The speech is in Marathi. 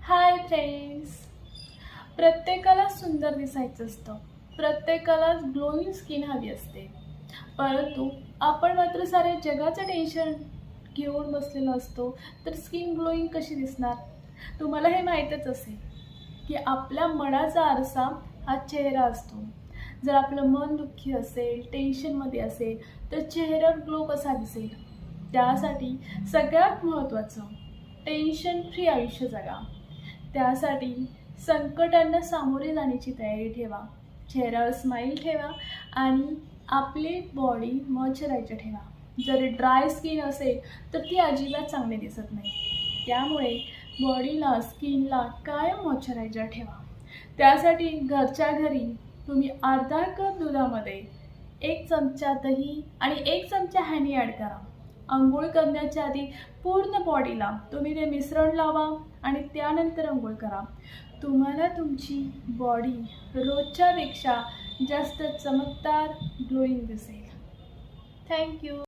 Hi friends. प्रत्येकाला सुंदर दिसायचं असतं, प्रत्येकाला ग्लोईंग स्किन हवी असते. परंतु आपण मात्र सारे जगाचं टेन्शन घेऊन बसलेलो असतो. तर स्किन ग्लोईंग कशी दिसणार? तुम्हाला हे माहीतच असेल की आपल्या मनाचा आरसा हा चेहरा असतो. जर आपलं मन दुःखी असेल, टेन्शनमध्ये असेल, तर चेहऱ्यावर ग्लो कसा दिसेल? त्यासाठी सगळ्यात महत्त्वाचं, टेन्शन फ्री आयुष्य जगा. त्यासाठी संकटांना सामोरे जाण्याची तयारी ठेवा, चेहऱ्यावर स्माईल ठेवा आणि आपली बॉडी मॉइश्चरायझर ठेवा. जर ड्राय स्किन असेल तर ती अजिबात चांगली दिसत नाही. त्यामुळे बॉडीला, स्किनला कायम मॉइश्चरायझर ठेवा. त्यासाठी घरच्या घरी तुम्ही अर्धा कप दुधामध्ये 1 चमचा दही आणि 1 चमचा हनी ॲड करा. अंघोळ करण्याच्या आधी पूर्ण बॉडीला तुम्ही ते मिश्रण लावा आणि त्यानंतर अंघोळ करा. तुम्हाला तुमची बॉडी रोजच्यापेक्षा जास्त चमकदार, ग्लोईंग दिसेल. थँक्यू.